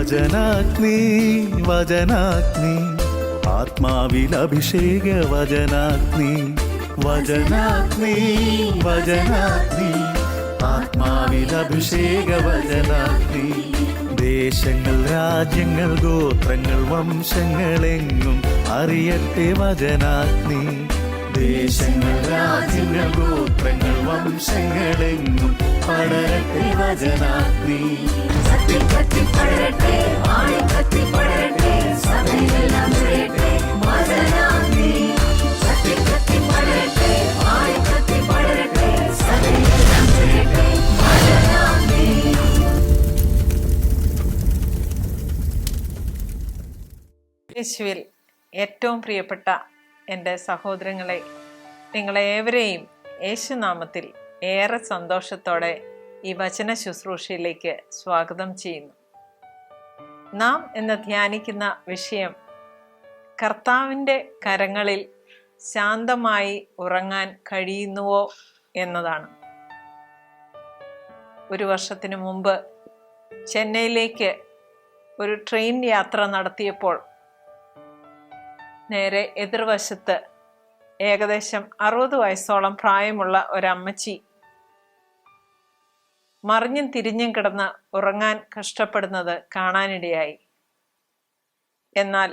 വചനാഗ്നി വചനാഗ്നി ആത്മാവിൽ അഭിഷേക വചനാഗ്നി വചനാഗ്നി വചനാഗ്നി ആത്മാവിൽ അഭിഷേക വചനാഗ്നി ദേശങ്ങൾ രാജ്യങ്ങൾ ഗോത്രങ്ങൾ വംശങ്ങളെങ്ങും അറിയട്ടെ വചനാഗ്നി ദേശങ്ങൾ രാജ്യങ്ങൾ ഗോത്രങ്ങൾ വംശങ്ങളെങ്ങും പടരട്ടെ വചനാഗ്നി യേശുവിൽ ഏറ്റവും പ്രിയപ്പെട്ട എൻ്റെ സഹോദരങ്ങളെ, നിങ്ങളേവരെയും യേശുനാമത്തിൽ ഏറെ സന്തോഷത്തോടെ ഈ വചന ശുശ്രൂഷയിലേക്ക് സ്വാഗതം ചെയ്യുന്നു. നാം ഇന്ന് ധ്യാനിക്കുന്ന വിഷയം കർത്താവിൻ്റെ കരങ്ങളിൽ ശാന്തമായി ഉറങ്ങാൻ കഴിയുന്നുവോ എന്നതാണ്. ഒരു വർഷത്തിനു മുമ്പ് ചെന്നൈയിലേക്ക് ഒരു ട്രെയിൻ യാത്ര നടത്തിയപ്പോൾ നേരെ എതിർവശത്ത് ഏകദേശം 60 വയസ്സോളം പ്രായമുള്ള ഒരമ്മച്ചി മറിഞ്ഞും തിരിഞ്ഞും കിടന്ന് ഉറങ്ങാൻ കഷ്ടപ്പെടുന്നത് കാണാനിടയായി. എന്നാൽ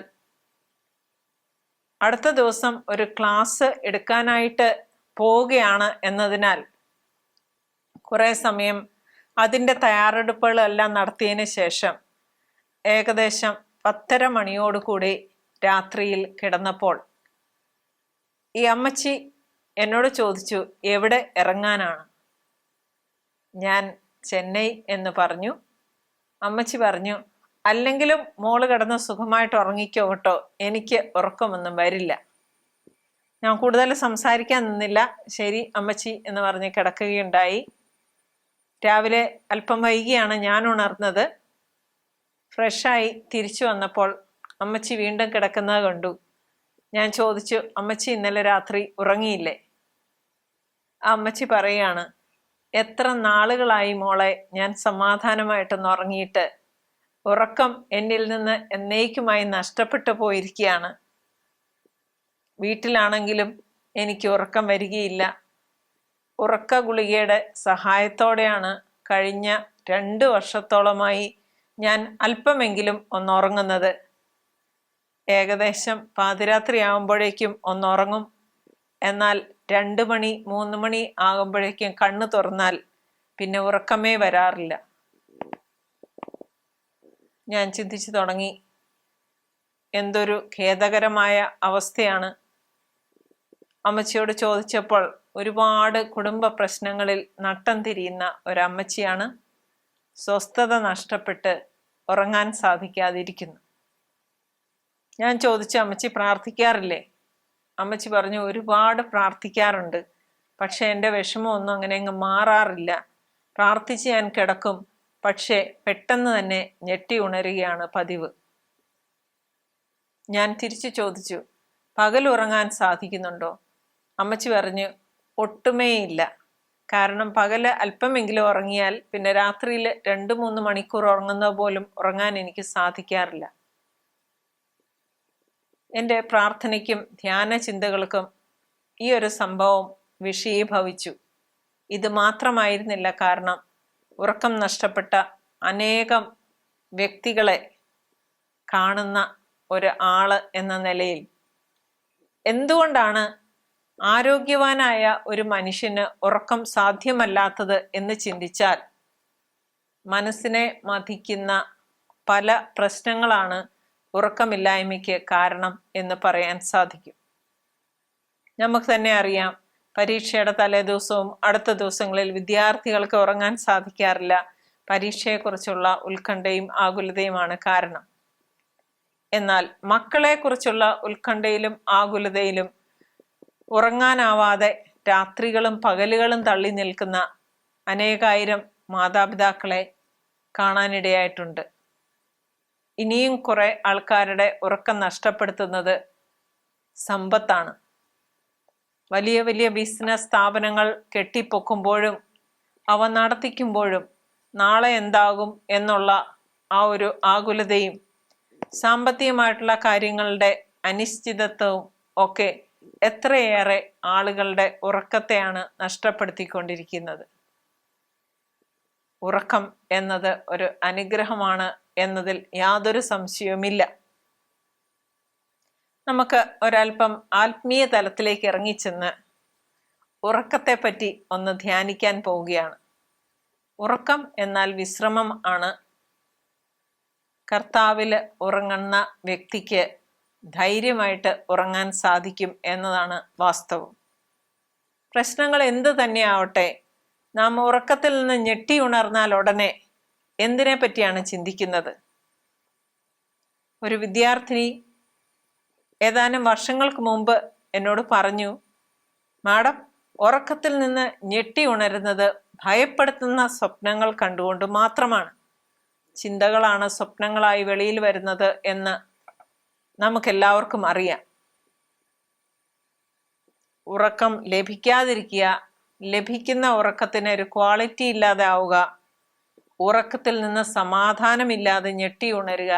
അടുത്ത ദിവസം ഒരു ക്ലാസ് എടുക്കാനായിട്ട് പോവുകയാണ് എന്നതിനാൽ കുറേ സമയം അതിൻ്റെ തയ്യാറെടുപ്പുകളെല്ലാം നടത്തിയതിന് ശേഷം ഏകദേശം 10:30 മണിയോടുകൂടി രാത്രിയിൽ കിടന്നപ്പോൾ ഈ അമ്മച്ചി എന്നോട് ചോദിച്ചു, എവിടെ ഇറങ്ങാനാണ്? ഞാൻ ചെന്നൈ എന്ന് പറഞ്ഞു. അമ്മച്ചി പറഞ്ഞു, അല്ലെങ്കിലും മോള് കിടന്ന് സുഖമായിട്ട് ഉറങ്ങിക്കോ കേട്ടോ, എനിക്ക് ഉറക്കമൊന്നും വരില്ല. ഞാൻ കൂടുതൽ സംസാരിക്കാൻ നിന്നില്ല. ശരി അമ്മച്ചി എന്ന് പറഞ്ഞ് കിടക്കുകയുണ്ടായി. രാവിലെ അല്പം വൈകിയാണ് ഞാൻ ഉണർന്നത്. ഫ്രഷായി തിരിച്ചു വന്നപ്പോൾ അമ്മച്ചി വീണ്ടും കിടക്കുന്നത് കണ്ടു. ഞാൻ ചോദിച്ചു, അമ്മച്ചി ഇന്നലെ രാത്രി ഉറങ്ങിയില്ലേ? ആ അമ്മച്ചി പറയാണ്, എത്ര നാളുകളായി മോളെ ഞാൻ സമാധാനമായിട്ടൊന്ന് ഉറങ്ങിയിട്ട്. ഉറക്കം എന്നിൽ നിന്ന് എന്നേക്കുമായി നഷ്ടപ്പെട്ടു പോയിരിക്കുകയാണ്. വീട്ടിലാണെങ്കിലും എനിക്ക് ഉറക്കം വരികയില്ല. ഉറക്ക ഗുളികയുടെ സഹായത്തോടെയാണ് കഴിഞ്ഞ 2 വർഷത്തോളമായി ഞാൻ അല്പമെങ്കിലും ഒന്നുറങ്ങുന്നത്. ഏകദേശം പാതിരാത്രി ആകുമ്പോഴേക്കും ഒന്നുറങ്ങും. എന്നാൽ 2 മണി 3 മണി ആകുമ്പോഴേക്കും കണ്ണ് തുറന്നാൽ പിന്നെ ഉറക്കമേ വരാറില്ല. ഞാൻ ചിന്തിച്ചു തുടങ്ങി, എന്തൊരു ഖേദകരമായ അവസ്ഥയാണ്. അമ്മച്ചിയോട് ചോദിച്ചപ്പോൾ ഒരുപാട് കുടുംബ പ്രശ്നങ്ങളിൽ നട്ടം തിരിയുന്ന ഒരമ്മച്ചിയാണ്. സ്വസ്ഥത നഷ്ടപ്പെട്ട് ഉറങ്ങാൻ സാധിക്കാതിരിക്കുന്നു. ഞാൻ ചോദിച്ചു, അമ്മച്ചി പ്രാർത്ഥിക്കാറില്ലേ? അമ്മച്ചി പറഞ്ഞു, ഒരുപാട് പ്രാർത്ഥിക്കാറുണ്ട്. പക്ഷെ എൻ്റെ വിഷമമൊന്നും അങ്ങനെ അങ്ങ് മാറാറില്ല. പ്രാർത്ഥിച്ച് ഞാൻ കിടക്കും, പക്ഷേ പെട്ടെന്ന് തന്നെ ഞെട്ടി ഉണരുകയാണ് പതിവ്. ഞാൻ തിരിച്ചു ചോദിച്ചു, പകൽ ഉറങ്ങാൻ സാധിക്കുന്നുണ്ടോ? അമ്മച്ചി പറഞ്ഞു, ഒട്ടുമേ ഇല്ല. കാരണം പകല് അല്പമെങ്കിലും ഉറങ്ങിയാൽ പിന്നെ രാത്രിയിൽ 2-3 മണിക്കൂർ ഉറങ്ങുന്നത് പോലും ഉറങ്ങാൻ എനിക്ക് സാധിക്കാറില്ല. എൻ്റെ പ്രാർത്ഥനയ്ക്കും ധ്യാന ചിന്തകൾക്കും ഈ ഒരു സംഭവം വിഷയീഭവിച്ചു. ഇത് മാത്രമായിരുന്നില്ല കാരണം. ഉറക്കം നഷ്ടപ്പെട്ട അനേകം വ്യക്തികളെ കാണുന്ന ഒരു ആള് എന്ന നിലയിൽ എന്തുകൊണ്ടാണ് ആരോഗ്യവാനായ ഒരു മനുഷ്യന് ഉറക്കം സാധ്യമല്ലാത്തത് എന്ന് ചിന്തിച്ചാൽ മനസ്സിനെ മഥിക്കുന്ന പല പ്രശ്നങ്ങളാണ് ഉറക്കമില്ലായ്മയ്ക്ക് കാരണം എന്ന് പറയാൻ സാധിക്കും. നമുക്ക് തന്നെ അറിയാം, പരീക്ഷയുടെ തലേ ദിവസവും അടുത്ത ദിവസങ്ങളിൽ വിദ്യാർത്ഥികൾക്ക് ഉറങ്ങാൻ സാധിക്കാറില്ല. പരീക്ഷയെക്കുറിച്ചുള്ള ഉത്കണ്ഠയും ആകുലതയുമാണ് കാരണം. എന്നാൽ മക്കളെക്കുറിച്ചുള്ള ഉത്കണ്ഠയിലും ആകുലതയിലും ഉറങ്ങാനാവാതെ രാത്രികളും പകലുകളും തള്ളി നിൽക്കുന്ന അനേകായിരം മാതാപിതാക്കളെ കാണാനിടയായിട്ടുണ്ട്. ഇനിയും കുറെ ആൾക്കാരുടെ ഉറക്കം നഷ്ടപ്പെടുത്തുന്നത് സമ്പത്താണ്. വലിയ വലിയ ബിസിനസ് സ്ഥാപനങ്ങൾ കെട്ടിപ്പൊക്കുമ്പോഴും അവ നടത്തിക്കുമ്പോഴും നാളെ എന്താകും എന്നുള്ള ആ ഒരു ആകുലതയും സാമ്പത്തികമായിട്ടുള്ള കാര്യങ്ങളുടെ അനിശ്ചിതത്വവും ഒക്കെ എത്രയേറെ ആളുകളുടെ ഉറക്കത്തെയാണ് നഷ്ടപ്പെടുത്തിക്കൊണ്ടിരിക്കുന്നത്. ഉറക്കം എന്നത് ഒരു അനുഗ്രഹമാണ് എന്നതിൽ യാതൊരു സംശയവുമില്ല. നമുക്ക് ഒരല്പം ആത്മീയ തലത്തിലേക്ക് ഇറങ്ങിച്ചെന്ന് ഉറക്കത്തെപ്പറ്റി ഒന്ന് ധ്യാനിക്കാൻ പോവുകയാണ്. ഉറക്കം എന്നാൽ വിശ്രമം ആണ്. കർത്താവിൽ ഉറങ്ങുന്ന വ്യക്തിക്ക് ധൈര്യമായിട്ട് ഉറങ്ങാൻ സാധിക്കും എന്നതാണ് വാസ്തവം. പ്രശ്നങ്ങൾ എന്ത് തന്നെയാവട്ടെ, നാം ഉറക്കത്തിൽ നിന്ന് ഞെട്ടി ഉണർന്നാൽ ഉടനെ എന്തിനെ പറ്റിയാണ് ചിന്തിക്കുന്നത്? ഒരു വിദ്യാർത്ഥിനി ഏതാനും വർഷങ്ങൾക്ക് മുമ്പ് എന്നോട് പറഞ്ഞു, മാഡം, ഉറക്കത്തിൽ നിന്ന് ഞെട്ടി ഉണരുന്നത് ഭയപ്പെടുത്തുന്ന സ്വപ്നങ്ങൾ കണ്ടുകൊണ്ട് മാത്രമാണ്. ചിന്തകളാണ് സ്വപ്നങ്ങളായി വെളിയിൽ വരുന്നത് എന്ന് നമുക്കെല്ലാവർക്കും അറിയാം. ഉറക്കം ലഭിക്കാതിരിക്കുക, ലഭിക്കുന്ന ഉറക്കത്തിന് ഒരു ക്വാളിറ്റി ഇല്ലാതെ ആവുക, ഉറക്കത്തിൽ നിന്ന് സമാധാനമില്ലാതെ ഞെട്ടി ഉണരുക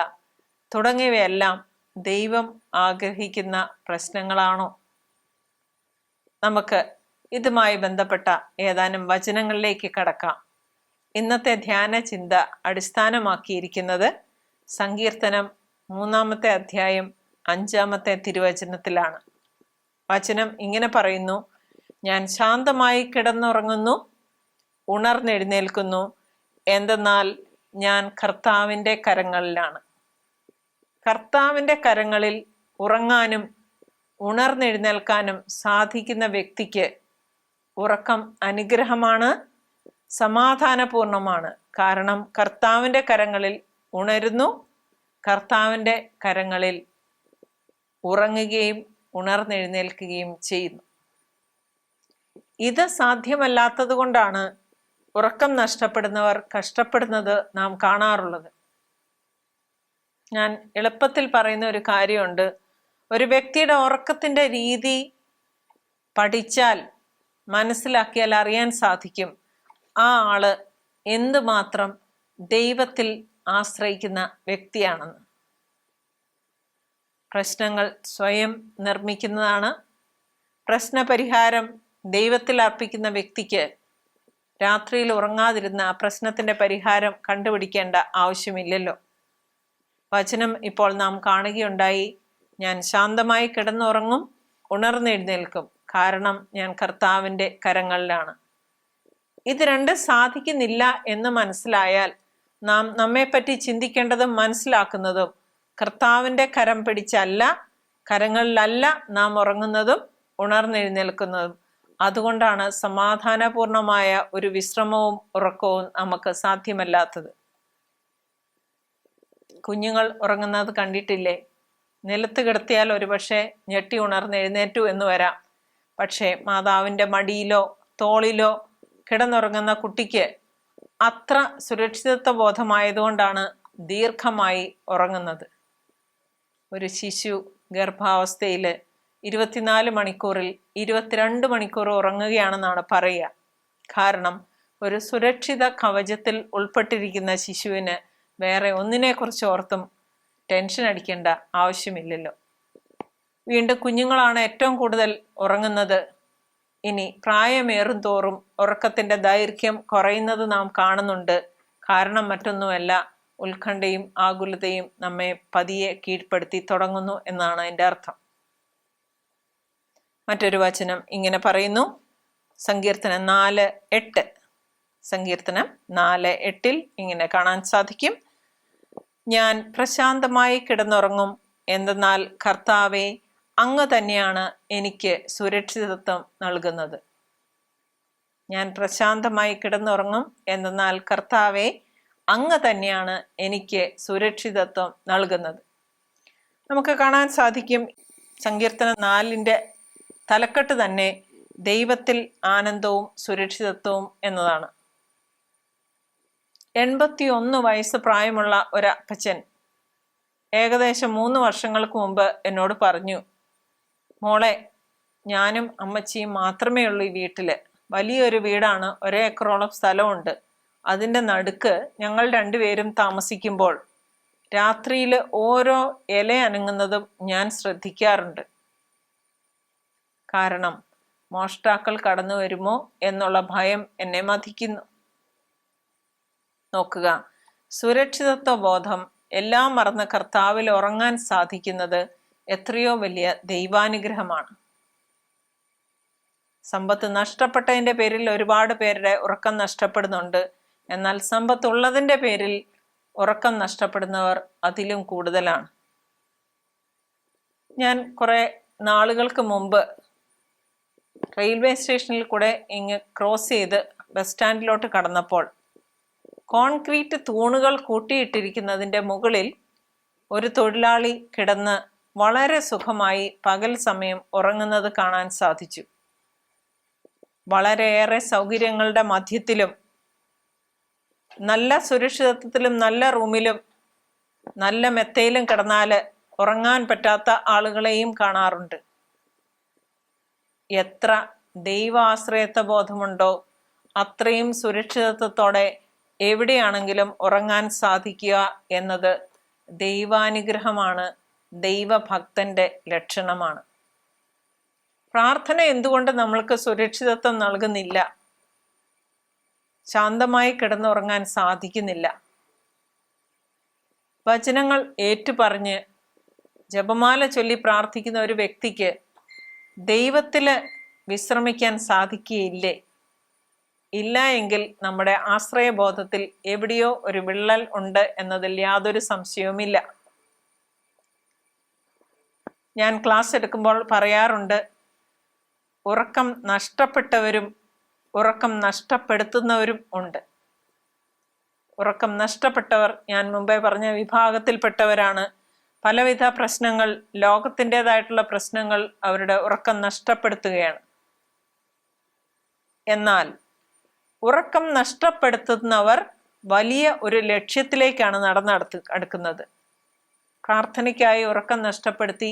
തുടങ്ങിയവയെല്ലാം ദൈവം ആഗ്രഹിക്കുന്ന പ്രശ്നങ്ങളാണോ? നമുക്ക് ഇതുമായി ബന്ധപ്പെട്ട ഏതാനും വചനങ്ങളിലേക്ക് കടക്കാം. ഇന്നത്തെ ധ്യാന ചിന്ത അടിസ്ഥാനമാക്കിയിരിക്കുന്നത് സങ്കീർത്തനം 3-ാമത്തെ അധ്യായം 5-ാമത്തെ തിരുവചനത്തിലാണ്. വചനം ഇങ്ങനെ പറയുന്നു: ഞാൻ ശാന്തമായി കിടന്നുറങ്ങുന്നു, ഉണർന്നെഴുന്നേൽക്കുന്നു, എന്തെന്നാൽ ഞാൻ കർത്താവിൻ്റെ കരങ്ങളിലാണ്. കർത്താവിൻ്റെ കരങ്ങളിൽ ഉറങ്ങാനും ഉണർന്നെഴുന്നേൽക്കാനും സാധിക്കുന്ന വ്യക്തിക്ക് ഉറക്കം അനുഗ്രഹമാണ്, സമാധാനപൂർണമാണ്. കാരണം കർത്താവിൻ്റെ കരങ്ങളിൽ ഉണരുന്നു, കർത്താവിൻ്റെ കരങ്ങളിൽ ഉറങ്ങുകയും ഉണർന്നെഴുന്നേൽക്കുകയും ചെയ്യുന്നു. ഇത് സാധ്യമല്ലാത്തത് കൊണ്ടാണ് ഉറക്കം നഷ്ടപ്പെടുന്നവർ കഷ്ടപ്പെടുന്നത് നാം കാണാറുള്ളത്. ഞാൻ എളുപ്പത്തിൽ പറയുന്ന ഒരു കാര്യമുണ്ട്. ഒരു വ്യക്തിയുടെ ഉറക്കത്തിൻ്റെ രീതി പഠിച്ചാൽ, മനസ്സിലാക്കിയാൽ അറിയാൻ സാധിക്കും ആ ആള് എന്തുമാത്രം ദൈവത്തിൽ ആശ്രയിക്കുന്ന വ്യക്തിയാണെന്ന്. പ്രശ്നങ്ങൾ സ്വയം നിർമ്മിക്കുന്നതാണ്. പ്രശ്നപരിഹാരം ദൈവത്തിൽ അർപ്പിക്കുന്ന വ്യക്തിക്ക് രാത്രിയിൽ ഉറങ്ങാതിരുന്ന ആ പ്രശ്നത്തിൻ്റെ പരിഹാരം കണ്ടുപിടിക്കേണ്ട ആവശ്യമില്ലല്ലോ. വചനം ഇപ്പോൾ നാം കാണുകയുണ്ടായി: ഞാൻ ശാന്തമായി കിടന്നുറങ്ങും, ഉണർന്നെഴുന്നേൽക്കും, കാരണം ഞാൻ കർത്താവിൻ്റെ കരങ്ങളിലാണ്. ഇത് രണ്ടും സാധിക്കുന്നില്ല എന്ന് മനസ്സിലായാൽ നാം നമ്മെപ്പറ്റി ചിന്തിക്കേണ്ടതും മനസ്സിലാക്കുന്നതും കർത്താവിൻ്റെ കരം പിടിച്ചല്ല, കരങ്ങളിലല്ല നാം ഉറങ്ങുന്നതും ഉണർന്നെഴുന്നേൽക്കുന്നതും. അതുകൊണ്ടാണ് സമാധാനപൂർണമായ ഒരു വിശ്രമവും ഉറക്കവും നമുക്ക് സാധ്യമല്ലാത്തത്. കുഞ്ഞുങ്ങൾ ഉറങ്ങുന്നത് കണ്ടിട്ടില്ലേ? നിലത്ത് കിടത്തിയാൽ ഒരുപക്ഷെ ഞെട്ടി ഉണർന്നെഴുന്നേറ്റു എന്ന് വരാം. പക്ഷേ മാതാവിൻ്റെ മടിയിലോ തോളിലോ കിടന്നുറങ്ങുന്ന കുട്ടിക്ക് അത്ര സുരക്ഷിതത്വ ബോധമായതുകൊണ്ടാണ് ദീർഘമായി ഉറങ്ങുന്നത്. ഒരു ശിശു ഗർഭാവസ്ഥയിൽ 24 മണിക്കൂറിൽ 22 മണിക്കൂർ ഉറങ്ങുകയാണെന്നാണ് പറയുക. കാരണം ഒരു സുരക്ഷിത കവചത്തിൽ ഉൾപ്പെട്ടിരിക്കുന്ന ശിശുവിന് വേറെ ഒന്നിനെക്കുറിച്ച് ഓർത്തും ടെൻഷൻ അടിക്കേണ്ട ആവശ്യമില്ലല്ലോ. വീണ്ടും കുഞ്ഞുങ്ങളാണ് ഏറ്റവും കൂടുതൽ ഉറങ്ങുന്നത്. ഇനി പ്രായമേറും തോറും ഉറക്കത്തിൻ്റെ ദൈർഘ്യം കുറയുന്നത് നാം കാണുന്നുണ്ട്. കാരണം മറ്റൊന്നുമല്ല, ഉത്കണ്ഠയും ആകുലതയും നമ്മെ പതിയെ കീഴ്പ്പെടുത്തി തുടങ്ങുന്നു എന്നാണ് അതിൻ്റെ അർത്ഥം. മറ്റൊരു വചനം ഇങ്ങനെ പറയുന്നു, സങ്കീർത്തനം 4:8. സങ്കീർത്തനം 4:8 ഇങ്ങനെ കാണാൻ സാധിക്കും: ഞാൻ പ്രശാന്തമായി കിടന്നുറങ്ങും, എന്തെന്നാൽ കർത്താവെ അങ്ങ് തന്നെയാണ് എനിക്ക് സുരക്ഷിതത്വം നൽകുന്നത്. ഞാൻ പ്രശാന്തമായി കിടന്നുറങ്ങും, എന്തെന്നാൽ കർത്താവെ അങ്ങ് തന്നെയാണ് എനിക്ക് സുരക്ഷിതത്വം നൽകുന്നത്. നമുക്ക് കാണാൻ സാധിക്കും സങ്കീർത്തനം 4-ന്റെ തലക്കെട്ട് തന്നെ ദൈവത്തിൽ ആനന്ദവും സുരക്ഷിതത്വവും എന്നതാണ്. 81 വയസ്സ് പ്രായമുള്ള ഒരപ്പച്ചൻ ഏകദേശം 3 വർഷങ്ങൾക്ക് മുമ്പ് എന്നോട് പറഞ്ഞു, മോളെ, ഞാനും അമ്മച്ചിയും മാത്രമേ ഉള്ളൂ ഈ വീട്ടില്. വലിയൊരു വീടാണ്, 1 ഏക്കറോളം സ്ഥലമുണ്ട്. അതിൻ്റെ നടുക്ക് ഞങ്ങൾ രണ്ടുപേരും താമസിക്കുമ്പോൾ രാത്രിയിൽ ഓരോ ഇല അനങ്ങുന്നതും ഞാൻ ശ്രദ്ധിക്കാറുണ്ട്. കാരണം മോഷ്ടാക്കൾ കടന്നു വരുമോ എന്നുള്ള ഭയം എന്നെ മഥിക്കുന്നു. നോക്കുക, സുരക്ഷിതത്വ ബോധം എല്ലാം മറന്ന് കർത്താവിൽ ഉറങ്ങാൻ സാധിക്കുന്നത് എത്രയോ വലിയ ദൈവാനുഗ്രഹമാണ്. സമ്പത്ത് നഷ്ടപ്പെട്ടതിൻ്റെ പേരിൽ ഒരുപാട് പേരുടെ ഉറക്കം നഷ്ടപ്പെടുന്നുണ്ട്. എന്നാൽ സമ്പത്തുള്ളതിൻ്റെ പേരിൽ ഉറക്കം നഷ്ടപ്പെടുന്നവർ അതിലും കൂടുതലാണ്. ഞാൻ കുറെ നാളുകൾക്ക് മുമ്പ് റെയിൽവേ സ്റ്റേഷനിൽ കൂടെ ഇങ്ങ് ക്രോസ് ചെയ്ത് ബസ് സ്റ്റാൻഡിലോട്ട് കടന്നപ്പോൾ കോൺക്രീറ്റ് തൂണുകൾ കൂട്ടിയിട്ടിരിക്കുന്നതിൻ്റെ മുകളിൽ ഒരു തൊഴിലാളി കിടന്ന് വളരെ സുഖമായി പകൽ സമയം ഉറങ്ങുന്നത് കാണാൻ സാധിച്ചു. വളരെയേറെ സൗകര്യങ്ങളുടെ മധ്യത്തിലും നല്ല സുരക്ഷിതത്വത്തിലും നല്ല റൂമിലും നല്ല മെത്തയിലും കിടന്നാൽ ഉറങ്ങാൻ പറ്റാത്ത ആളുകളെയും കാണാറുണ്ട്. എത്ര ദൈവാശ്രയത്വ ബോധമുണ്ടോ അത്രയും സുരക്ഷിതത്വത്തോടെ എവിടെയാണെങ്കിലും ഉറങ്ങാൻ സാധിക്കുക എന്നത് ദൈവാനുഗ്രഹമാണ്, ദൈവഭക്തന്റെ ലക്ഷണമാണ്. പ്രാർത്ഥന എന്തുകൊണ്ട് നമ്മൾക്ക് സുരക്ഷിതത്വം നൽകുന്നില്ല? ശാന്തമായി കിടന്നുറങ്ങാൻ സാധിക്കുന്നില്ല. വചനങ്ങൾ ഏറ്റുപറഞ്ഞ് ജപമാല ചൊല്ലി പ്രാർത്ഥിക്കുന്ന ഒരു വ്യക്തിക്ക് ദൈവത്തില് വിശ്രമിക്കാൻ സാധിക്കുകയില്ലേ? ഇല്ല എങ്കിൽ നമ്മുടെ ആശ്രയബോധത്തിൽ എവിടെയോ ഒരു വിള്ളൽ ഉണ്ട് എന്നതിൽ യാതൊരു സംശയവുമില്ല. ഞാൻ ക്ലാസ് എടുക്കുമ്പോൾ പറയാറുണ്ട്, ഉറക്കം നഷ്ടപ്പെട്ടവരും ഉറക്കം നഷ്ടപ്പെടുത്തുന്നവരും ഉണ്ട്. ഉറക്കം നഷ്ടപ്പെട്ടവർ ഞാൻ മുമ്പേ പറഞ്ഞ വിഭാഗത്തിൽപ്പെട്ടവരാണ്. പലവിധ പ്രശ്നങ്ങൾ, ലോകത്തിൻ്റെതായിട്ടുള്ള പ്രശ്നങ്ങൾ അവരുടെ ഉറക്കം നഷ്ടപ്പെടുത്തുകയാണ്. എന്നാൽ ഉറക്കം നഷ്ടപ്പെടുത്തുന്നവർ വലിയ ഒരു ലക്ഷ്യത്തിലേക്കാണ് അടുക്കുന്നത്. പ്രാർത്ഥനയ്ക്കായി ഉറക്കം നഷ്ടപ്പെടുത്തി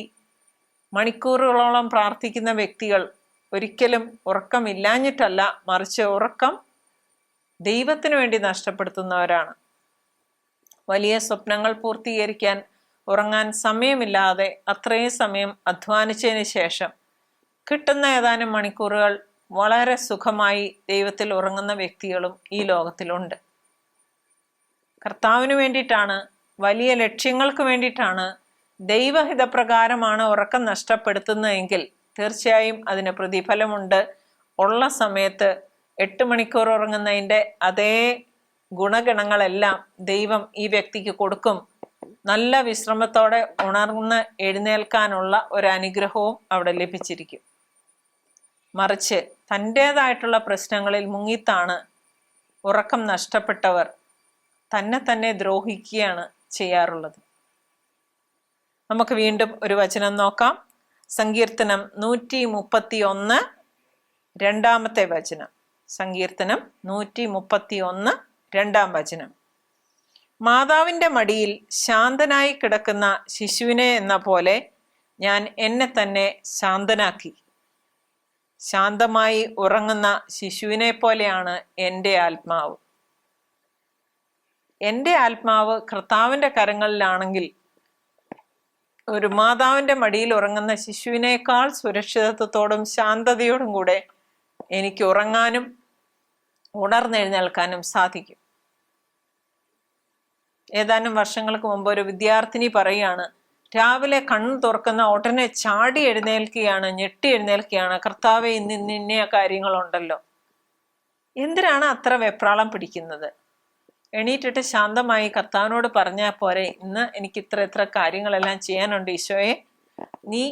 മണിക്കൂറുകളോളം പ്രാർത്ഥിക്കുന്ന വ്യക്തികൾ ഒരിക്കലും ഉറക്കമില്ലാഞ്ഞിട്ടല്ല, മറിച്ച് ഉറക്കം ദൈവത്തിനു വേണ്ടി നഷ്ടപ്പെടുത്തുന്നവരാണ്. വലിയ സ്വപ്നങ്ങൾ പൂർത്തീകരിക്കാൻ ഉറങ്ങാൻ സമയമില്ലാതെ അത്രയും സമയം അധ്വാനിച്ചതിന് ശേഷം കിട്ടുന്ന ഏതാനും മണിക്കൂറുകൾ വളരെ സുഖമായി ദൈവത്തിൽ ഉറങ്ങുന്ന വ്യക്തികളും ഈ ലോകത്തിലുണ്ട്. കർത്താവിന് വേണ്ടിയിട്ടാണ്, വലിയ ലക്ഷ്യങ്ങൾക്ക് വേണ്ടിയിട്ടാണ്, ദൈവഹിതപ്രകാരമാണ് ഉറക്കം നഷ്ടപ്പെടുത്തുന്നതെങ്കിൽ തീർച്ചയായും അതിന് പ്രതിഫലമുണ്ട്. ഉള്ള സമയത്ത് 8 മണിക്കൂർ ഉറങ്ങുന്നതിൻ്റെ അതേ ഗുണഗണങ്ങളെല്ലാം ദൈവം ഈ വ്യക്തിക്ക് കൊടുക്കും. നല്ല വിശ്രമത്തോടെ ഉണർന്ന് എഴുന്നേൽക്കാനുള്ള ഒരു അനുഗ്രഹവും അവിടെ ലഭിച്ചിരിക്കും. മറിച്ച് തൻ്റേതായിട്ടുള്ള പ്രശ്നങ്ങളിൽ മുങ്ങിത്താണ് ഉറക്കം നഷ്ടപ്പെട്ടവർ തന്നെ ദ്രോഹിക്കുകയാണ് ചെയ്യാറുള്ളത്. നമുക്ക് വീണ്ടും ഒരു വചനം നോക്കാം. സങ്കീർത്തനം 131 രണ്ടാമത്തെ വചനം. സങ്കീർത്തനം 131 രണ്ടാം വചനം. മാതാവിൻ്റെ മടിയിൽ ശാന്തനായി കിടക്കുന്ന ശിശുവിനെ എന്ന പോലെ ഞാൻ എന്നെ തന്നെ ശാന്തനാക്കി. ശാന്തമായി ഉറങ്ങുന്ന ശിശുവിനെ പോലെയാണ് എൻ്റെ ആത്മാവ്. എൻ്റെ ആത്മാവ് കർത്താവിൻ്റെ കരങ്ങളിലാണെങ്കിൽ ഒരു മാതാവിൻ്റെ മടിയിൽ ഉറങ്ങുന്ന ശിശുവിനേക്കാൾ സുരക്ഷിതത്വത്തോടും ശാന്തതയോടും കൂടെ എനിക്ക് ഉറങ്ങാനും ഉണർന്നെഴുന്നേൽക്കാനും സാധിക്കും. ഏതാനും വർഷങ്ങൾക്ക് മുമ്പ് ഒരു വിദ്യാർത്ഥിനി പറയുകയാണ്, രാവിലെ കണ്ണു തുറക്കുന്ന ഉടനെ ചാടി എഴുന്നേൽക്കുകയാണ്, ഞെട്ടി എഴുന്നേൽക്കുകയാണ്, കർത്താവെ ഇന്ന കാര്യങ്ങളുണ്ടല്ലോ. എന്തിനാണ് അത്ര വെപ്രാളം പിടിക്കുന്നത്? എണീറ്റിട്ട് ശാന്തമായി കർത്താവിനോട് പറഞ്ഞാൽ പോരെ, ഇന്ന് എനിക്ക് ഇത്ര കാര്യങ്ങളെല്ലാം ചെയ്യാനുണ്ട് ഈശോയെ, നീ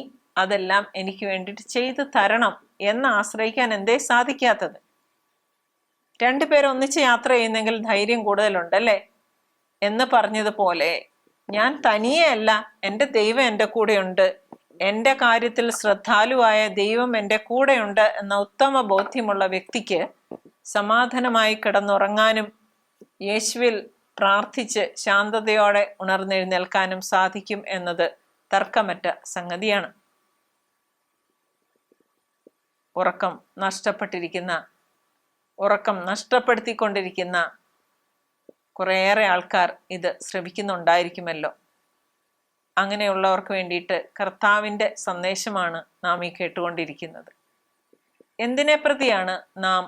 അതെല്ലാം എനിക്ക് വേണ്ടിയിട്ട് ചെയ്തു തരണം എന്ന് ആശ്രയിക്കാൻ എന്തേ സാധിക്കാത്തത്? രണ്ടുപേരും ഒന്നിച്ച് യാത്ര ചെയ്യുന്നെങ്കിൽ ധൈര്യം കൂടുതലുണ്ടല്ലേ എന്ന് പറഞ്ഞതുപോലെ ഞാൻ തനിയെയല്ല, എൻ്റെ ദൈവം എൻ്റെ കൂടെയുണ്ട്, എൻ്റെ കാര്യത്തിൽ ശ്രദ്ധാലുവായ ദൈവം എൻ്റെ കൂടെയുണ്ട് എന്ന ഉത്തമ ബോധ്യമുള്ള വ്യക്തിക്ക് സമാധാനമായി കിടന്നുറങ്ങാനും യേശുവിൽ പ്രാർത്ഥിച്ച് ശാന്തതയോടെ ഉണർന്നെഴുന്നേൽക്കാനും സാധിക്കും എന്നത് തർക്കമറ്റ സംഗതിയാണ്. ഉറക്കം നഷ്ടപ്പെട്ടിരിക്കുന്ന, ഉറക്കം നഷ്ടപ്പെടുത്തിക്കൊണ്ടിരിക്കുന്ന കുറേയേറെ ആൾക്കാർ ഇത് ശ്രവിക്കുന്നുണ്ടായിരിക്കുമല്ലോ. അങ്ങനെയുള്ളവർക്ക് വേണ്ടിയിട്ട് കർത്താവിൻ്റെ സന്ദേശമാണ് നാം ഈ കേട്ടുകൊണ്ടിരിക്കുന്നത്. എന്തിനെ പ്രതിയാണ് നാം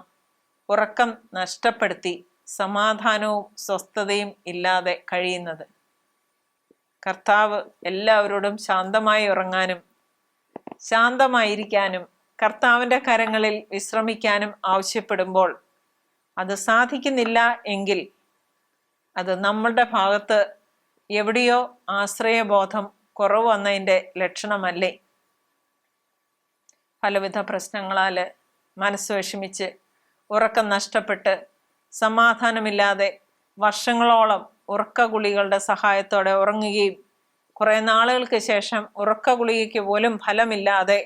ഉറക്കം നഷ്ടപ്പെടുത്തി സമാധാനവും സ്വസ്ഥതയും ഇല്ലാതെ കഴിയുന്നത്? കർത്താവ് എല്ലാവരോടും ശാന്തമായി ഉറങ്ങാനും ശാന്തമായിരിക്കാനും കർത്താവിൻ്റെ കരങ്ങളിൽ വിശ്രമിക്കാനും ആവശ്യപ്പെടുമ്പോൾ അത് സാധിക്കുന്നില്ല എങ്കിൽ അത് നമ്മളുടെ ഭാഗത്ത് എവിടെയോ ആശ്രയബോധം കുറവ് വന്നതിൻ്റെ ലക്ഷണമല്ലേ? പലവിധ പ്രശ്നങ്ങളാൽ മനസ്സ് വിഷമിച്ച് ഉറക്കം നഷ്ടപ്പെട്ട് സമാധാനമില്ലാതെ വർഷങ്ങളോളം ഉറക്ക ഗുളികളുടെ സഹായത്തോടെ ഉറങ്ങുകയും കുറേ നാളുകൾക്ക് ശേഷം ഉറക്ക ഗുളികയ്ക്ക് പോലും ഫലമില്ലാതെ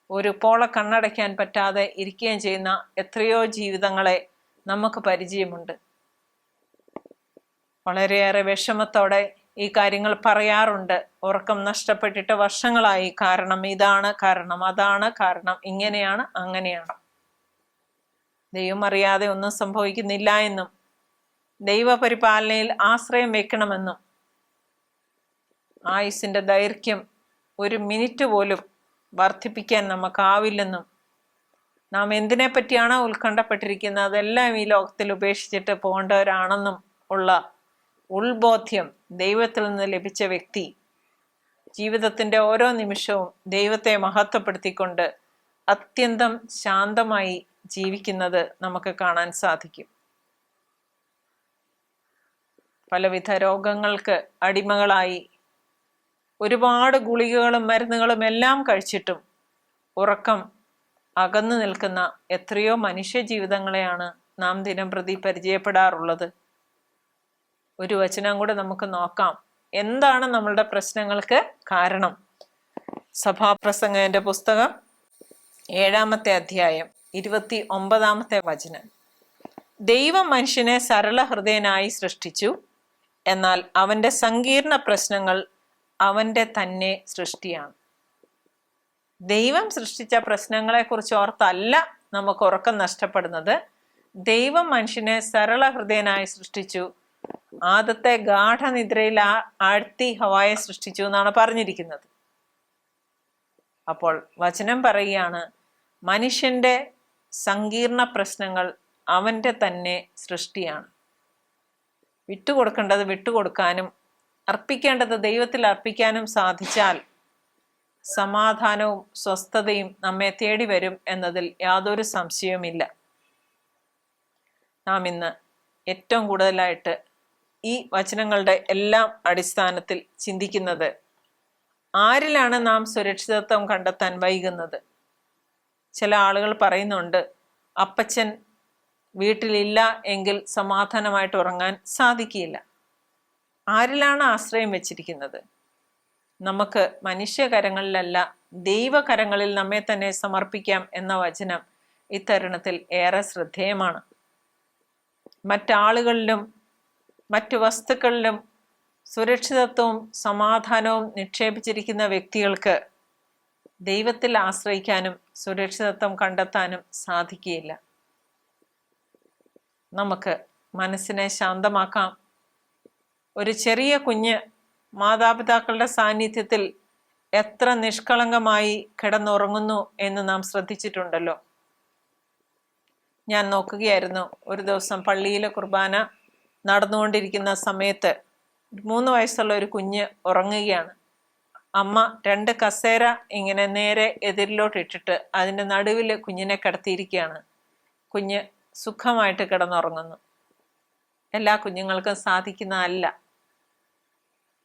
ഒരു പോള കണ്ണടയ്ക്കാൻ പറ്റാതെ ഇരിക്കുകയും ചെയ്യുന്ന എത്രയോ ജീവിതങ്ങളെ നമുക്ക് പരിചയമുണ്ട്. വളരെയേറെ വിഷമത്തോടെ ഈ കാര്യങ്ങൾ പറയാറുണ്ട്. ഉറക്കം നഷ്ടപ്പെട്ടിട്ട് വർഷങ്ങളായി, കാരണം ഇതാണ്, കാരണം അതാണ്, കാരണം ഇങ്ങനെയാണ്, അങ്ങനെയാണ്. ദൈവം അറിയാതെ ഒന്നും സംഭവിക്കുന്നില്ല എന്നും ദൈവപരിപാലനയിൽ ആശ്രയം വെക്കണമെന്നും ആയുസിന്റെ ദൈർഘ്യം ഒരു മിനിറ്റ് പോലും വർദ്ധിപ്പിക്കാൻ നമുക്കാവില്ലെന്നും നാം എന്തിനെ പറ്റിയാണോ ഉത്കണ്ഠപ്പെട്ടിരിക്കുന്നത് അതെല്ലാം ഈ ലോകത്തിൽ ഉപേക്ഷിച്ചിട്ട് പോകേണ്ടവരാണെന്നും ഉള്ള ഉൾബോധ്യം ദൈവത്തിൽ നിന്ന് ലഭിച്ച വ്യക്തി ജീവിതത്തിൻ്റെ ഓരോ നിമിഷവും ദൈവത്തെ മഹത്വപ്പെടുത്തിക്കൊണ്ട് അത്യന്തം ശാന്തമായി ജീവിക്കുന്നത് നമുക്ക് കാണാൻ സാധിക്കും. പലവിധ രോഗങ്ങൾക്ക് അടിമകളായി ഒരുപാട് ഗുളികകളും മരുന്നുകളും എല്ലാം കഴിച്ചിട്ടും ഉറക്കം അകന്നു നിൽക്കുന്ന എത്രയോ മനുഷ്യ ജീവിതങ്ങളെയാണ് നാം ദിനംപ്രതി പരിചയപ്പെടാറുള്ളത്. ഒരു വചനം കൂടെ നമുക്ക് നോക്കാം. എന്താണ് നമ്മളുടെ പ്രശ്നങ്ങൾക്ക് കാരണം? സഭാപ്രസംഗന്റെ പുസ്തകം 7-ാമത്തെ അധ്യായം 29-ാമത്തെ വചനം. ദൈവം മനുഷ്യനെ സരള ഹൃദയനായി സൃഷ്ടിച്ചു, എന്നാൽ അവന്റെ സങ്കീർണ പ്രശ്നങ്ങൾ അവന്റെ തന്നെ സൃഷ്ടിയാണ്. ദൈവം സൃഷ്ടിച്ച പ്രശ്നങ്ങളെ കുറിച്ച് ഓർത്തല്ല നമുക്ക് ഉറക്കം നഷ്ടപ്പെടുന്നത്. ദൈവം മനുഷ്യനെ സരള ഹൃദയനായി സൃഷ്ടിച്ചു, ആദത്തെ ഗാഠനിദ്രയിൽ ആഴ്ത്തി ഹവായെ സൃഷ്ടിച്ചു എന്നാണ് പറഞ്ഞിരിക്കുന്നത്. അപ്പോൾ വചനം പറയുകയാണ്, മനുഷ്യന്റെ സങ്കീർണ പ്രശ്നങ്ങൾ അവന്റെ തന്നെ സൃഷ്ടിയാണ്. വിട്ടുകൊടുക്കേണ്ടത് വിട്ടുകൊടുക്കാനും അർപ്പിക്കേണ്ടത് ദൈവത്തിൽ അർപ്പിക്കാനും സാധിച്ചാൽ സമാധാനവും സ്വസ്ഥതയും നമ്മെ തേടി വരും എന്നതിൽ യാതൊരു സംശയവുമില്ല. നാം ഇന്ന് ഏറ്റവും കൂടുതലായിട്ട് ഈ വചനങ്ങളുടെ എല്ലാം അടിസ്ഥാനത്തിൽ ചിന്തിക്കുന്നത് ആരിലാണ് നാം സുരക്ഷിതത്വം കണ്ടെത്താൻ വൈകുന്നത്? ചില ആളുകൾ പറയുന്നുണ്ട്, അപ്പച്ചൻ വീട്ടിലില്ല എങ്കിൽ സമാധാനമായിട്ട് ഉറങ്ങാൻ സാധിക്കില്ല. ആരിലാണ് ആശ്രയം വെച്ചിരിക്കുന്നത്? നമുക്ക് മനുഷ്യകരങ്ങളിലല്ല ദൈവകരങ്ങളിൽ നമ്മെ തന്നെ സമർപ്പിക്കാം എന്ന വചനം ഇത്തരുണത്തിൽ ഏറെ ശ്രദ്ധേയമാണ്. മറ്റാളുകളിലും മറ്റു വസ്തുക്കളിലും സുരക്ഷിതത്വവും സമാധാനവും നിക്ഷേപിച്ചിരിക്കുന്ന വ്യക്തികൾക്ക് ദൈവത്തിൽ ആശ്രയിക്കാനും സുരക്ഷിതത്വം കണ്ടെത്താനും സാധിക്കുകയില്ല. നമുക്ക് മനസ്സിനെ ശാന്തമാക്കാം. ഒരു ചെറിയ കുഞ്ഞ് മാതാപിതാക്കളുടെ സാന്നിധ്യത്തിൽ എത്ര നിഷ്കളങ്കമായി കിടന്നുറങ്ങുന്നു എന്ന് നാം ശ്രദ്ധിച്ചിട്ടുണ്ടല്ലോ. ഞാൻ നോക്കുകയായിരുന്നു, ഒരു ദിവസം പള്ളിയിലെ കുർബാന നടന്നുകൊണ്ടിരിക്കുന്ന സമയത്ത് 3 വയസ്സുള്ള ഒരു കുഞ്ഞ് ഉറങ്ങുകയാണ്. അമ്മ 2 കസേര ഇങ്ങനെ നേരെ എതിരിലോട്ട് ഇട്ടിട്ട് അതിൻ്റെ നടുവിൽ കുഞ്ഞിനെ കിടത്തിയിരിക്കുകയാണ്. കുഞ്ഞ് സുഖമായിട്ട് കിടന്നുറങ്ങുന്നു. എല്ലാ കുഞ്ഞുങ്ങൾക്കും സാധിക്കുന്നതല്ല.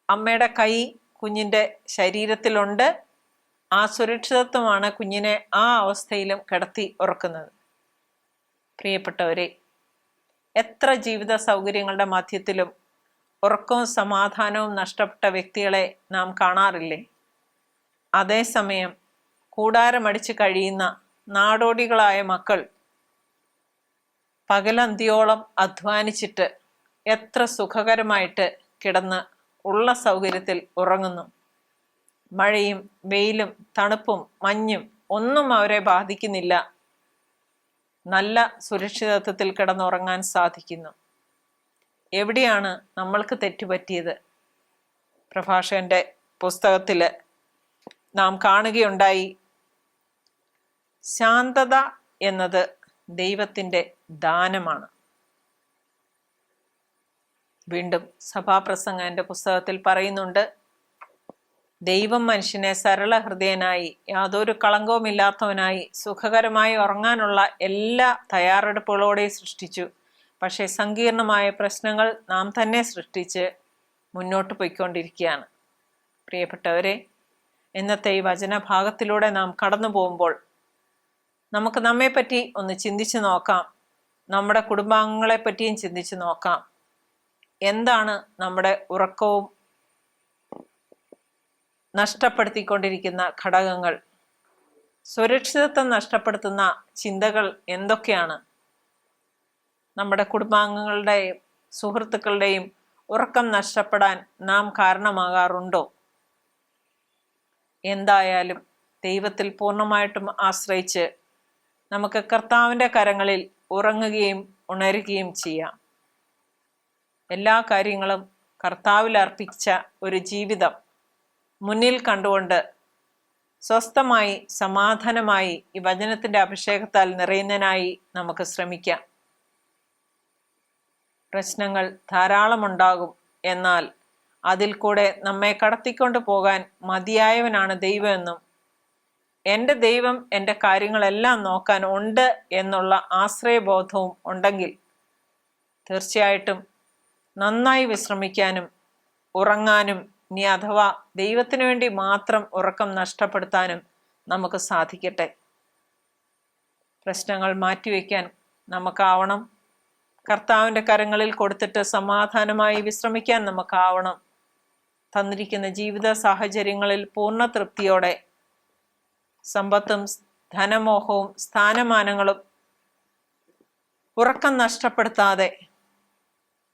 അമ്മയുടെ കൈ കുഞ്ഞിൻ്റെ ശരീരത്തിലുണ്ട്. ആ സുരക്ഷിതത്വമാണ് കുഞ്ഞിനെ ആ അവസ്ഥയിലും കിടത്തി ഉറക്കുന്നത്. പ്രിയപ്പെട്ടവരെ, എത്ര ജീവിത സൗകര്യങ്ങളുടെ മധ്യത്തിലും ഉറക്കവും സമാധാനവും നഷ്ടപ്പെട്ട വ്യക്തികളെ നാം കാണാറില്ലേ? അതേസമയം കൂടാരമടിച്ച് കഴിയുന്ന നാടോടികളായ മക്കൾ പകലന്തിയോളം അധ്വാനിച്ചിട്ട് എത്ര സുഖകരമായിട്ട് കിടന്ന് ഉള്ള സൗകര്യത്തിൽ ഉറങ്ങുന്നു. മഴയും വെയിലും തണുപ്പും മഞ്ഞും ഒന്നും അവരെ ബാധിക്കുന്നില്ല. നല്ല സുരക്ഷിതത്വത്തിൽ കിടന്നുറങ്ങാൻ സാധിക്കുന്നു. എവിടെയാണ് നമ്മൾക്ക് തെറ്റുപറ്റിയത്? പ്രഭാഷകന്റെ പുസ്തകത്തിൽ നാം കാണുകയുണ്ടായി, ശാന്തത എന്നത് ദൈവത്തിൻ്റെ ദാനമാണ്. വീണ്ടും സഭാപ്രസംഗന്റെ പുസ്തകത്തിൽ പറയുന്നുണ്ട്, ദൈവം മനുഷ്യനെ സരള ഹൃദയനായി, യാതൊരു കളങ്കവുമില്ലാത്തവനായി, സുഖകരമായി ഉറങ്ങാനുള്ള എല്ലാ തയ്യാറെടുപ്പുകളോടെ സൃഷ്ടിച്ചു. പക്ഷേ സങ്കീർണമായ പ്രശ്നങ്ങൾ നാം തന്നെ സൃഷ്ടിച്ച് മുന്നോട്ട് പോയിക്കൊണ്ടിരിക്കുകയാണ്. പ്രിയപ്പെട്ടവരെ, ഇന്നത്തെ ഈ വചനഭാഗത്തിലൂടെ നാം കടന്നു പോകുമ്പോൾ നമുക്ക് നമ്മെപ്പറ്റി ഒന്ന് ചിന്തിച്ചു നോക്കാം. നമ്മുടെ കുടുംബാംഗങ്ങളെ പറ്റിയും ചിന്തിച്ചു നോക്കാം. എന്താണ് നമ്മുടെ ഉറക്കവും നഷ്ടപ്പെടുത്തിക്കൊണ്ടിരിക്കുന്ന ഘടകങ്ങൾ? സുരക്ഷിതത്വം നഷ്ടപ്പെടുത്തുന്ന ചിന്തകൾ എന്തൊക്കെയാണ്? നമ്മുടെ കുടുംബാംഗങ്ങളുടെയും സുഹൃത്തുക്കളുടെയും ഉറക്കം നഷ്ടപ്പെടാൻ നാം കാരണമാകാറുണ്ടോ? എന്തായാലും ദൈവത്തിൽ പൂർണ്ണമായിട്ടും ആശ്രയിച്ച് നമുക്ക് കർത്താവിൻ്റെ കരങ്ങളിൽ ഉറങ്ങുകയും ഉണരുകയും ചെയ്യാം. എല്ലാ കാര്യങ്ങളും കർത്താവിൽ അർപ്പിച്ച ഒരു ജീവിതം മുന്നിൽ കണ്ടുകൊണ്ട് സ്വസ്ഥമായി സമാധാനമായി ഈ വചനത്തിൻ്റെ അഭിഷേകത്താൽ നിറയുന്നതിനായി നമുക്ക് ശ്രമിക്കാം. പ്രശ്നങ്ങൾ ധാരാളമുണ്ടാകും, എന്നാൽ അതിൽ കൂടെ നമ്മെ കടത്തിക്കൊണ്ട് പോകാൻ മതിയായവനാണ് ദൈവമെന്നും എൻ്റെ ദൈവം എൻ്റെ കാര്യങ്ങളെല്ലാം നോക്കാൻ ഉണ്ട് എന്നുള്ള ആശ്രയബോധവും ഉണ്ടെങ്കിൽ തീർച്ചയായിട്ടും നന്നായി വിശ്രമിക്കാനും ഉറങ്ങാനും, ഇനി അഥവാ ദൈവത്തിനു വേണ്ടി മാത്രം ഉറക്കം നഷ്ടപ്പെടുത്താനും നമുക്ക് സാധിക്കട്ടെ. പ്രശ്നങ്ങൾ മാറ്റിവെക്കാൻ നമുക്കാവണം. കർത്താവിൻ്റെ കരങ്ങളിൽ കൊടുത്തിട്ട് സമാധാനമായി വിശ്രമിക്കാൻ നമുക്കാവണം. തന്നിരിക്കുന്ന ജീവിത സാഹചര്യങ്ങളിൽ പൂർണ്ണ തൃപ്തിയോടെ സമ്പത്തും ധനമോഹവും സ്ഥാനമാനങ്ങളും ഉറക്കം നഷ്ടപ്പെടുത്താതെ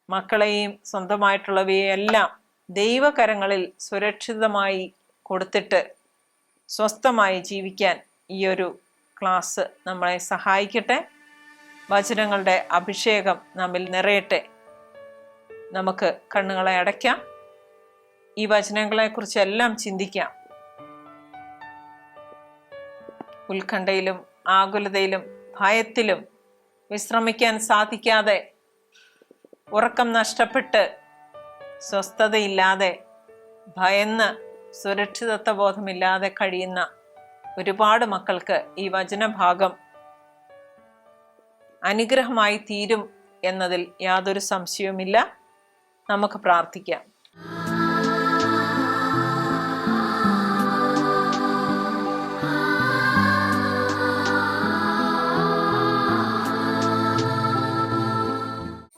മക്കളെയും സ്വന്തമായിട്ടുള്ളവയെയും എല്ലാം ദൈവകരങ്ങളിൽ സുരക്ഷിതമായി കൊടുത്തിട്ട് സ്വസ്ഥമായി ജീവിക്കാൻ ഈ ഒരു ക്ലാസ് നമ്മളെ സഹായിക്കട്ടെ. വചനങ്ങളുടെ അഭിഷേകം നമ്മിൽ നിറയട്ടെ. നമുക്ക് കണ്ണുകളെ അടയ്ക്കാം. ഈ വചനങ്ങളെക്കുറിച്ചെല്ലാം ചിന്തിക്കാം. ഉത്കണ്ഠയിലും ആകുലതയിലും ഭയത്തിലും വിശ്രമിക്കാൻ സാധിക്കാതെ ഉറക്കം നഷ്ടപ്പെട്ട് സ്വസ്ഥതയില്ലാതെ ഭയന്ന് സുരക്ഷിതത്വ ബോധമില്ലാതെ കഴിയുന്ന ഒരുപാട് മക്കൾക്ക് ഈ വചനഭാഗം അനുഗ്രഹമായി തീരും എന്നതിൽ യാതൊരു സംശയവുമില്ല. നമുക്ക് പ്രാർത്ഥിക്കാം.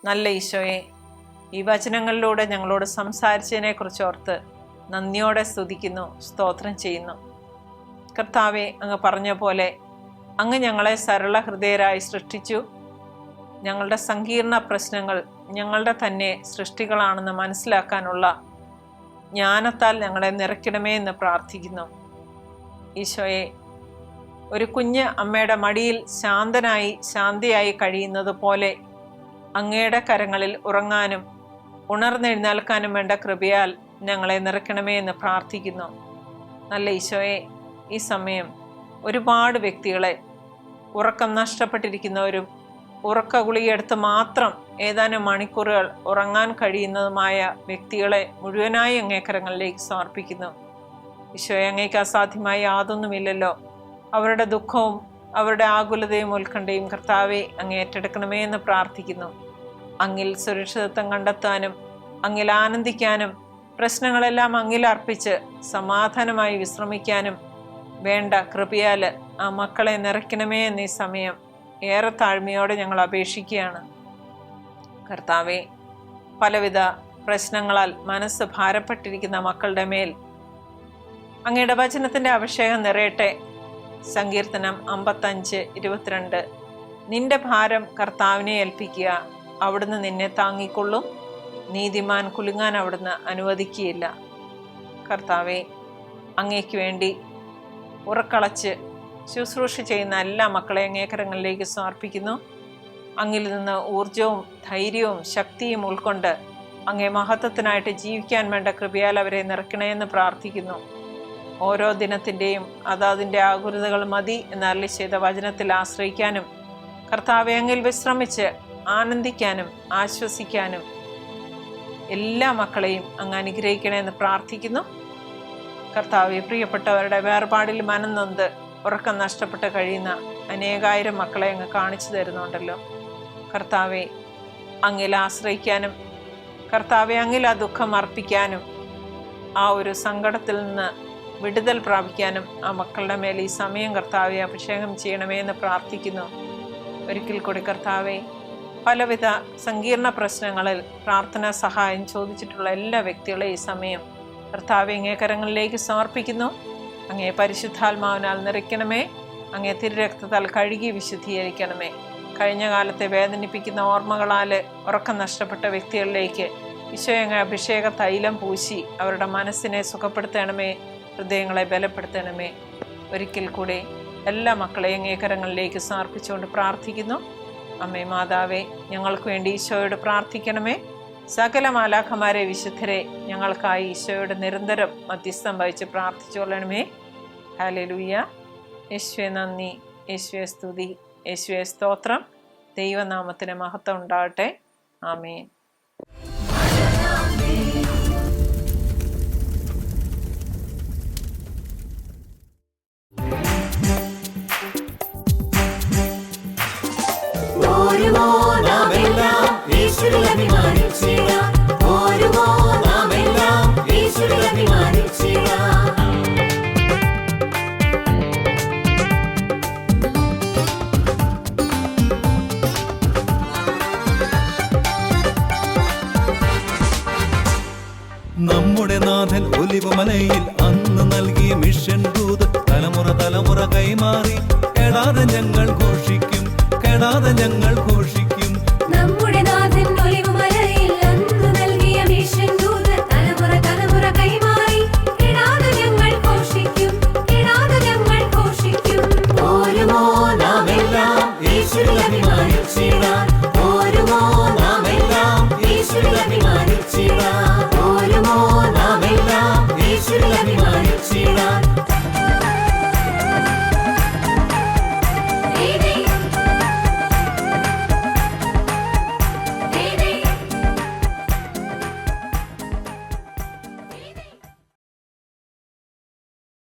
നല്ല ഈശോയെ, ഈ വചനങ്ങളിലൂടെ ഞങ്ങളോട് സംസാരിച്ചതിനെ കുറിച്ച് ഓർത്ത് നന്ദിയോടെ സ്തുതിക്കുന്നു, സ്തോത്രം ചെയ്യുന്നു. കർത്താവെ, അങ്ങ് പറഞ്ഞ പോലെ അങ്ങ് ഞങ്ങളെ സരള ഹൃദയരായി സൃഷ്ടിച്ചു. ഞങ്ങളുടെ സങ്കീർണ പ്രശ്നങ്ങൾ ഞങ്ങളുടെ തന്നെ സൃഷ്ടികളാണെന്ന് മനസ്സിലാക്കാനുള്ള ജ്ഞാനത്താൽ ഞങ്ങളെ നിറയ്ക്കണമേ എന്ന് പ്രാർത്ഥിക്കുന്നു. ഈശോയെ, ഒരു കുഞ്ഞ് അമ്മയുടെ മടിയിൽ ശാന്തിയായി കഴിയുന്നത് പോലെ അങ്ങയുടെ കരങ്ങളിൽ ഉറങ്ങാനും ഉണർന്നെഴുന്നേൽക്കാനും വേണ്ട കൃപയാൽ ഞങ്ങളെ നിറയ്ക്കണമേ എന്ന് പ്രാർത്ഥിക്കുന്നു. നല്ല ഈശോയെ, ഈ സമയം ഒരുപാട് വ്യക്തികളെ, ഉറക്കം നഷ്ടപ്പെട്ടിരിക്കുന്നവരും ഉറക്ക ഗുളികയെടുത്ത് മാത്രം ഏതാനും മണിക്കൂറുകൾ ഉറങ്ങാൻ കഴിയുന്നതുമായ വ്യക്തികളെ മുഴുവനായി അങ്ങേ കരങ്ങളിലേക്ക് സമർപ്പിക്കുന്നു. ഈശോയെ, അങ്ങേക്ക് അസാധ്യമായി യാതൊന്നുമില്ലല്ലോ. അവരുടെ ദുഃഖവും അവരുടെ ആകുലതയും ഉത്കണ്ഠയും കർത്താവെ അങ്ങ് ഏറ്റെടുക്കണമേ എന്ന് പ്രാർത്ഥിക്കുന്നു. അങ്ങിൽ സുരക്ഷിതത്വം കണ്ടെത്താനും അങ്ങിൽ ആനന്ദിക്കാനും പ്രശ്നങ്ങളെല്ലാം അങ്ങിൽ അർപ്പിച്ച് സമാധാനമായി വിശ്രമിക്കാനും വേണ്ട കൃപയാൽ ആ മക്കളെ നിറയ്ക്കണമേ എന്നീ സമയം ഏറെ താഴ്മയോടെ ഞങ്ങൾ അപേക്ഷിക്കുകയാണ്. കർത്താവെ, പലവിധ പ്രശ്നങ്ങളാൽ മനസ്സ് ഭാരപ്പെട്ടിരിക്കുന്ന മക്കളുടെ മേൽ അങ്ങയുടെ വചനത്തിൻ്റെ അഭിഷേകം നിറയട്ടെ. സങ്കീർത്തനം 55:22 നിന്റെ ഭാരം കർത്താവിനെ ഏൽപ്പിക്കുക, അവിടുന്ന് നിന്നെ താങ്ങിക്കൊള്ളും. നീതിമാൻ കുലുങ്ങാൻ അവിടുന്ന് അനുവദിക്കുകയില്ല. കർത്താവെ, അങ്ങേക്ക് വേണ്ടി ഉറക്കളച്ച് ശുശ്രൂഷ ചെയ്യുന്ന എല്ലാ മക്കളെ അങ്ങേക്കരങ്ങളിലേക്ക് സമർപ്പിക്കുന്നു. അങ്ങിൽ നിന്ന് ഊർജവും ധൈര്യവും ശക്തിയും ഉൾക്കൊണ്ട് അങ്ങേ മഹത്വത്തിനായിട്ട് ജീവിക്കാൻ വേണ്ട കൃപയാൽ അവരെ നിറയ്ക്കണമെന്ന് പ്രാർത്ഥിക്കുന്നു. ഓരോ ദിനത്തിൻ്റെയും അതതിൻ്റെ ആകുലതകൾ മതി എന്നരുളി ചെയ്ത വചനത്തിൽ ആശ്രയിക്കാനും കർത്താവെ അങ്ങിൽ വിശ്രമിച്ച് ആനന്ദിക്കാനും ആശ്വസിക്കാനും എല്ലാ മക്കളെയും അങ്ങ് അനുഗ്രഹിക്കണമെന്ന് പ്രാർത്ഥിക്കുന്നു. കർത്താവെ, പ്രിയപ്പെട്ടവരുടെ വേർപാടിൽ മനംനൊന്ത് ഉറക്കം നഷ്ടപ്പെട്ട് കഴിയുന്ന അനേകായിരം മക്കളെ അങ്ങ് കാണിച്ചു തരുന്നുണ്ടല്ലോ. കർത്താവെ, അങ്ങിൽ ആശ്രയിക്കാനും കർത്താവെ അങ്ങിൽ ആ ദുഃഖം അർപ്പിക്കാനും ആ ഒരു സങ്കടത്തിൽ നിന്ന് വിടുതൽ പ്രാപിക്കാനും ആ മക്കളുടെ മേൽ ഈ സമയം കർത്താവെ അഭിഷേകം ചെയ്യണമേ എന്ന് പ്രാർത്ഥിക്കുന്നു. ഒരിക്കൽ കൂടി കർത്താവെ, പലവിധ സങ്കീർണ പ്രശ്നങ്ങളിൽ പ്രാർത്ഥനാ സഹായം ചോദിച്ചിട്ടുള്ള എല്ലാ വ്യക്തികളെയും ഈ സമയം കർത്താവെ അങ്ങേ കരങ്ങളിലേക്ക് സമർപ്പിക്കുന്നു. അങ്ങേ പരിശുദ്ധാത്മാവിനാൽ നിറയ്ക്കണമേ. അങ്ങേ തിരുരക്തത്താൽ കഴുകി വിശുദ്ധീകരിക്കണമേ. കഴിഞ്ഞ കാലത്തെ വേദനിപ്പിക്കുന്ന ഓർമ്മകളാൽ ഉറക്കം നഷ്ടപ്പെട്ട വ്യക്തികളിലേക്ക് ഈശോയെ അങ്ങ് അഭിഷേക തൈലം പൂശി അവരുടെ മനസ്സിനെ സുഖപ്പെടുത്തണമേ, ഹൃദയങ്ങളെ ബലപ്പെടുത്തണമേ. ഒരിക്കൽ കൂടി എല്ലാ മക്കളെയും അങ്ങേ കരങ്ങളിലേക്ക് സമർപ്പിച്ചുകൊണ്ട് പ്രാർത്ഥിക്കുന്നു. അമ്മേ മാതാവേ, ഞങ്ങൾക്ക് വേണ്ടി ഈശോയോട് പ്രാർത്ഥിക്കണമേ. സകല മാലാഖമാരെ വിശുദ്ധരെ ഞങ്ങൾക്കായി ഈശോയോട് നിരന്തരം മധ്യസ്ഥം വഹിച്ച് പ്രാർത്ഥിച്ചുകൊള്ളണമേ. ഹല്ലേലൂയ. യേശുവേ നന്ദി, യേശുവേ സ്തുതി, യേശുവേ സ്തോത്രം. ദൈവനാമത്തിന് മഹത്വം ഉണ്ടാകട്ടെ. ആമേൻ. നമ്മുടെ നാഥൻ ഒലിവുമലയിൽ അന്ന് നൽകിയ മിഷൻ ദൂത് തലമുറ തലമുറ കൈമാറി കെടാതെ ഞങ്ങൾ ഘോഷിക്കും, കെടാതെ ഞങ്ങൾ